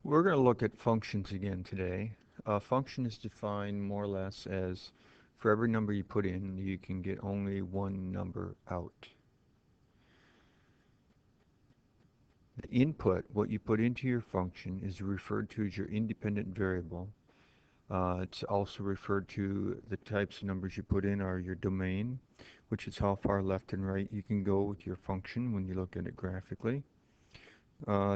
We're going to look at functions again today. A function is defined more or less as for every number you put in, you can get only one number out. The input, what you put into your function, is referred to as your independent variable. It's also referred to the types of numbers you put in are your domain, which is how far left and right you can go with your function when you look at it graphically.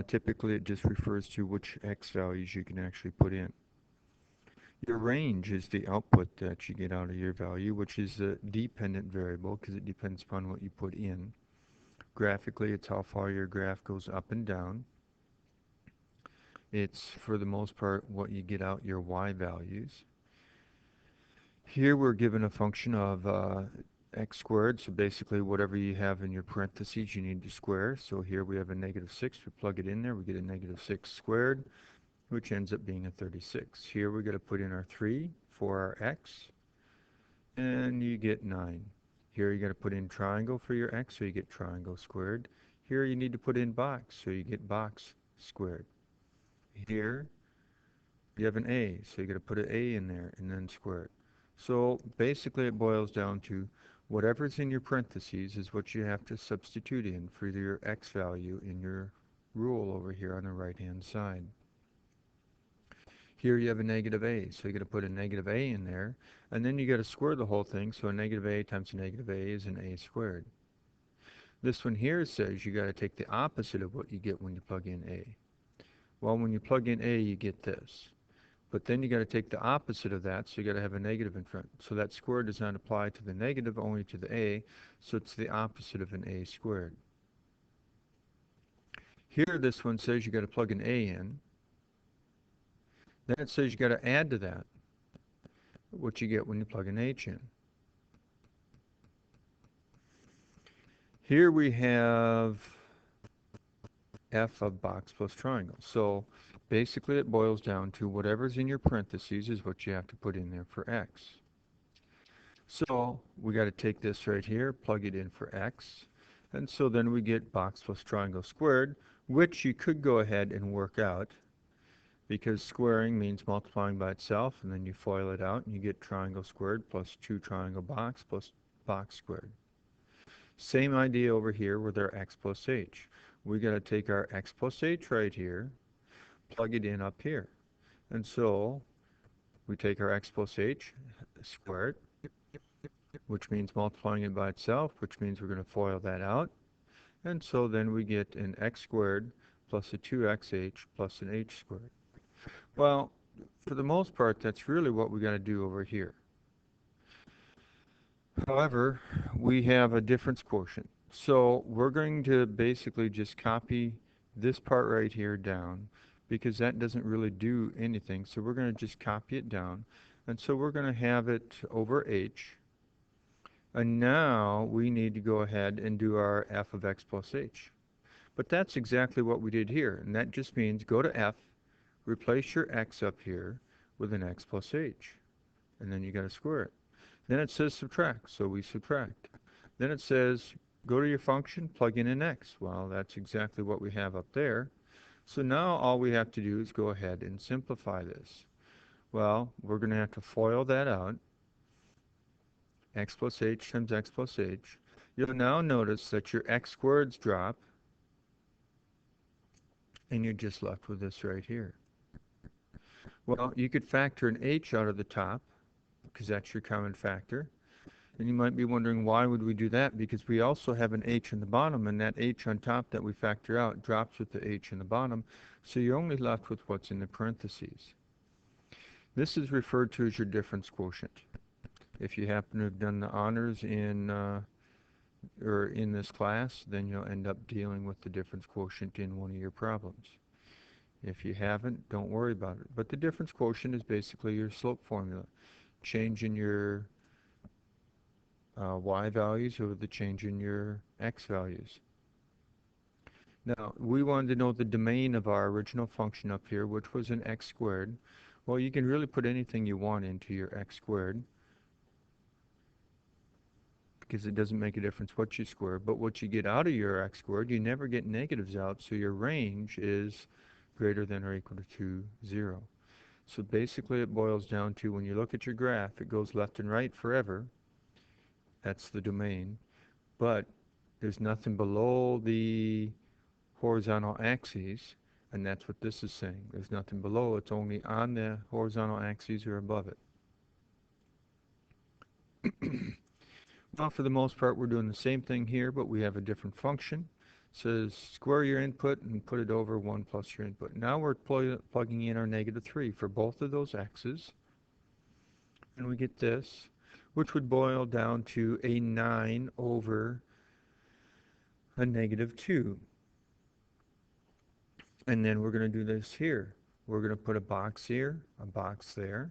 Typically, it just refers to which x values you can actually put in. Your range is the output that you get out of your value, which is a dependent variable because it depends upon what you put in. Graphically, it's how far your graph goes up and down. It's, for the most part, what you get out your y values. Here we're given a function of x squared, so basically whatever you have in your parentheses you need to square. So here we have a negative 6, we plug it in there, we get a negative 6 squared, which ends up being a 36. Here we're going to put in our 3 for our x, and you get 9. Here you got to put in triangle for your x, so you get triangle squared. Here you need to put in box, so you get box squared. Here you have an a, so you got to put an a in there and then square it. So basically it boils down to whatever's in your parentheses is what you have to substitute in for your x value in your rule over here on the right hand side. Here you have a negative a, so you got to put a negative a in there, and then you got to square the whole thing, so a negative a times a negative a is an a squared. This one here says you got to take the opposite of what you get when you plug in a. Well, when you plug in a, you get this. But then you got to take the opposite of that, so you got to have a negative in front. So that square does not apply to the negative, only to the a, so it's the opposite of an a squared. Here this one says you got to plug an a in. Then it says you got to add to that what you get when you plug an h in. Here we have f of box plus triangle. So basically it boils down to whatever's in your parentheses is what you have to put in there for x. So we got to take this right here, plug it in for x, and so then we get box plus triangle squared, which you could go ahead and work out because squaring means multiplying by itself, and then you FOIL it out and you get triangle squared plus 2 triangle box plus box squared. Same idea over here with our x plus h. We got to take our x plus h right here, plug it in up here. And so we take our x plus h, square it, which means multiplying it by itself, which means we're going to FOIL that out. And so then we get an x squared plus a 2xh plus an h squared. Well, for the most part, that's really what we got to do over here. However, we have a difference quotient. So we're going to basically just copy this part right here down because that doesn't really do anything. So we're going to just copy it down. And so we're going to have it over h. And now we need to go ahead and do our f of x plus h. But that's exactly what we did here. And that just means go to f, replace your x up here with an x plus h. And then you got to square it. Then it says subtract, so we subtract. Then it says go to your function, plug in an x. Well, that's exactly what we have up there. So now all we have to do is go ahead and simplify this. Well, we're going to have to FOIL that out. X plus h times x plus h. You'll now notice that your x squareds drop, and you're just left with this right here. Well, you could factor an h out of the top, because that's your common factor. And you might be wondering, why would we do that? Because we also have an h in the bottom, and that h on top that we factor out drops with the h in the bottom, so you're only left with what's in the parentheses. This is referred to as your difference quotient. If you happen to have done the honors in this class, then you'll end up dealing with the difference quotient in one of your problems. If you haven't, don't worry about it. But the difference quotient is basically your slope formula. Change in your y values over the change in your x values. Now, we wanted to know the domain of our original function up here, which was an x squared. Well, you can really put anything you want into your x squared, because it doesn't make a difference what you square. But what you get out of your x squared, you never get negatives out, so your range is greater than or equal to 0. So basically it boils down to, when you look at your graph, it goes left and right forever. That's the domain. But there's nothing below the horizontal axes, and that's what this is saying. There's nothing below, it's only on the horizontal axes or above it. Well, for the most part, we're doing the same thing here, but we have a different function. It says square your input and put it over 1 plus your input. Now we're plugging in our -3 for both of those x's, and we get this, which would boil down to a 9 over a -2. And then we're going to do this here. We're going to put a box here, a box there,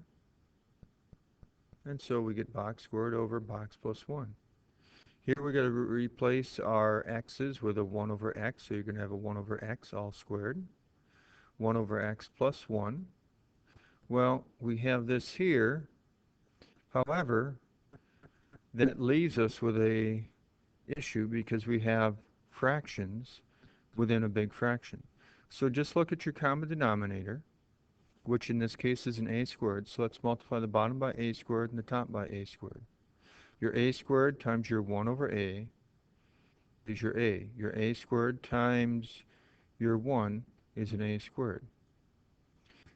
and so we get box squared over box plus 1. Here we're going to replace our x's with a 1 over x, so you're going to have a 1 over x all squared. 1 over x plus 1. Well, we have this here. However, that leaves us with a issue because we have fractions within a big fraction. So just look at your common denominator, which in this case is an a squared. So let's multiply the bottom by a squared and the top by a squared. Your a squared times your 1 over a is your a. Your a squared times your 1 is an a squared.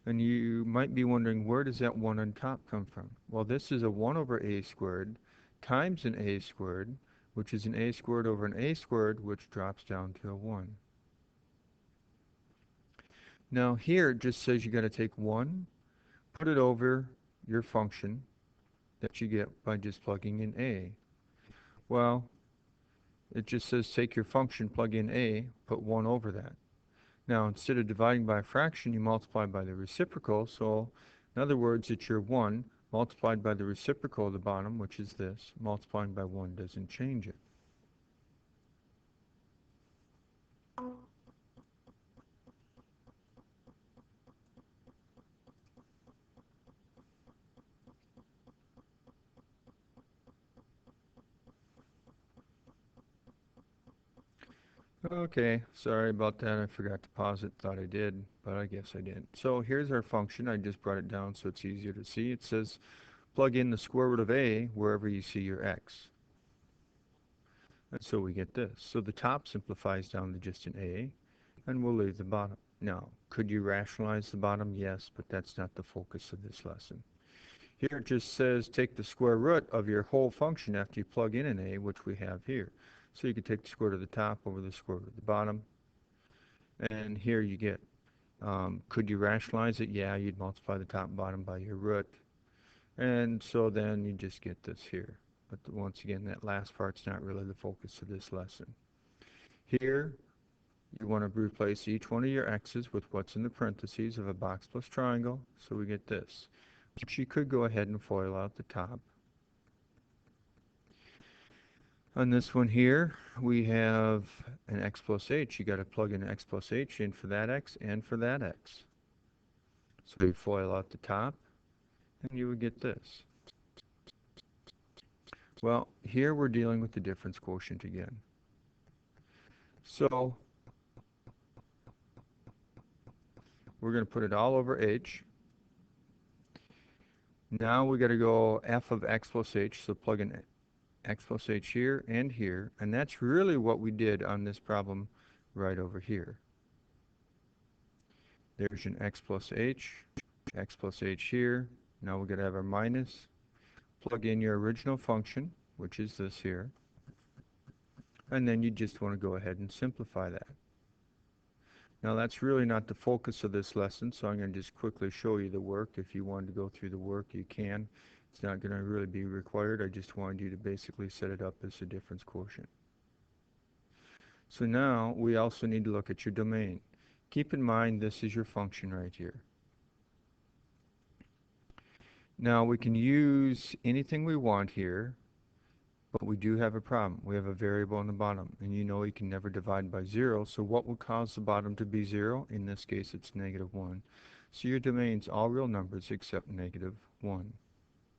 And you might be wondering, where does that 1 on top come from? Well, this is a 1 over a squared times an a squared, which is an a squared over an a squared, which drops down to a 1. Now here it just says you got to take 1, put it over your function that you get by just plugging in a. Well, it just says take your function, plug in a, put 1 over that. Now instead of dividing by a fraction, you multiply by the reciprocal. So in other words, it's your 1 multiplied by the reciprocal of the bottom, which is this. Multiplying by 1 doesn't change it. Okay, sorry about that. I forgot to pause it. Thought I did, but I guess I didn't. So here's our function. I just brought it down so it's easier to see. It says plug in the square root of a wherever you see your x. And so we get this. So the top simplifies down to just an a, and we'll leave the bottom. Now, could you rationalize the bottom? Yes, but that's not the focus of this lesson. Here it just says take the square root of your whole function after you plug in an a, which we have here. So you could take the square root of the top over the square root of the bottom. And here you get, could you rationalize it? Yeah, you'd multiply the top and bottom by your root. And so then you just get this here. But once again, that last part's not really the focus of this lesson. Here, you want to replace each one of your x's with what's in the parentheses of a box plus triangle. So we get this. But you could go ahead and FOIL out the top. On this one here, we have an x plus h. You got to plug in x plus h in for that x and for that x. So you FOIL out the top, and you would get this. Well, here we're dealing with the difference quotient again. So we're going to put it all over h. Now we got to go f of x plus h, so plug in x plus h here and here, and that's really what we did on this problem right over here. There's an x plus h here. Now we're going to have our minus. Plug in your original function, which is this here, and then you just want to go ahead and simplify that. Now that's really not the focus of this lesson, so I'm going to just quickly show you the work. If you wanted to go through the work, you can. It's not going to really be required. I just wanted you to basically set it up as a difference quotient. So now we also need to look at your domain. Keep in mind this is your function right here. Now we can use anything we want here, but we do have a problem. We have a variable on the bottom, and you know you can never divide by 0, so what would cause the bottom to be 0? In this case, it's -1. So your domain's all real numbers except -1.